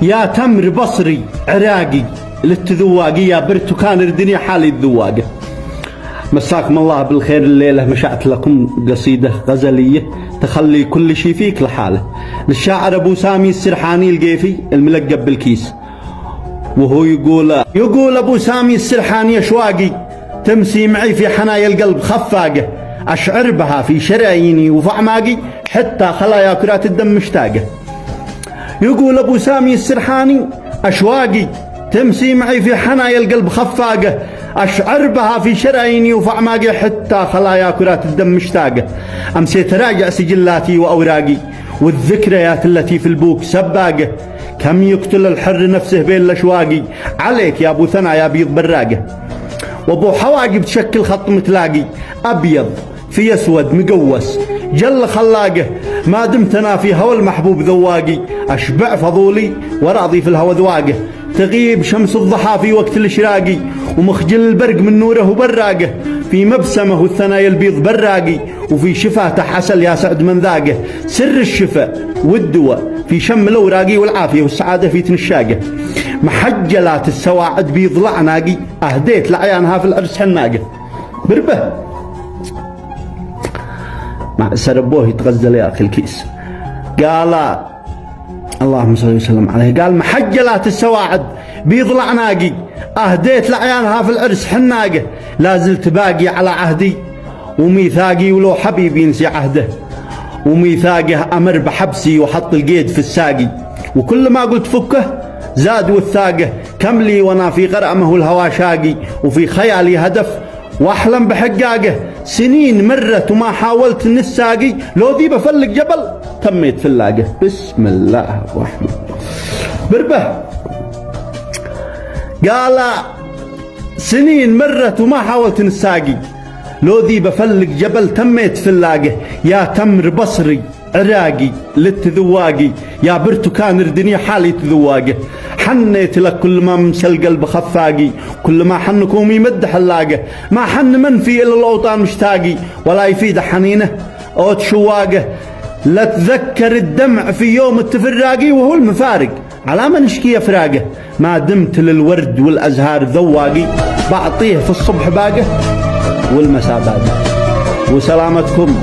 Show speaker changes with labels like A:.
A: يا تمر بصري عراقي للتذواقي، يا برتقان الدنيا حالي الذواقة. مساكم الله بالخير. الليلة مشعت لكم قصيدة غزلية تخلي كل شي فيك لحاله، للشاعر أبو سامي السرحاني القيفي الملقب بالكيس. وهو يقول أبو سامي السرحاني أشواقي تمسي معي في حنايا القلب خفاقة، أشعر بها في شراييني وفي أعماقي حتى خلايا كرات الدم مشتاقة. يقول أبو سامي السرحاني أشواقي تمسي معي في حنايا القلب خفاقة، أشعر بها في شراييني وفي أعماقي حتى خلايا كرات الدم مشتاقة. أمسيت راجع سجلاتي وأوراقي والذكريات التي في البوك سباقة، كم يقتل الحر نفسه بين الأشواقي، عليك يا أبو ثنا يا بيض براقة. وأبو حواقب تشكل خط متلاقي، أبيض في أسود مقوس جل خلاقه، ما دمت أنا في هوى المحبوب ذواقي، أشبع فضولي وراضي في الهوى ذواقه. تغيب شمس الضحى في وقت الإشراقي، ومخجل البرق من نوره وبراقه، في مبسمه الثنايا البيض براقي، وفي شفاته عسل يا سعد من ذاقه. سر الشفاء والدواء في شم الأوراقي، والعافية والسعادة في تنشاقه. محجلات السواعد بيض لعناقي، أهديت لعيانها في العرس حناقه. بربه مع سربوه يتغزل يا أخي الكيس. قال اللهم صل وسلم عليه، قال محجلات السواعد بيض لعناقي، أهديت لعيانها في العرس حناقه. لا زلت باقي على عهدي وميثاقي، ولو حبيبي ينسي عهده وميثاقه، أمر بحبسي وحط القيد في الساقي. وكل ما قلت فكه زاد وثاقه، كم لي وانا في غرامه الهوى شاقي، وفي خيالي هدف واحلم بحقاقه. سنين مرت وما حاولت النساقي، لو ذي بفلق جبل تميت فلاقه. بسم الله الرحمن بربه. قال سنين مرت وما حاولت نساقي، لو ذي بفلق جبل تميت فلاقه. يا تمر بصري عراقي للتذواقي، يا برتقان الدنيا حالي تذواقه. حنيت لك كل ما ممس القلب خفاقي، كل ما حنكم يمد حلاقه. ما حن منفي إلا الأوطان مشتاقي، ولا يفيد حنينه أو تشواقه. لا تذكر الدمع في يوم التفراقي، وهو المفارق على ما نشكي أفراقه. ما دمت للورد والأزهار ذواقي، بعطيه في الصبح باقه والمساء باقه. وسلامتكم.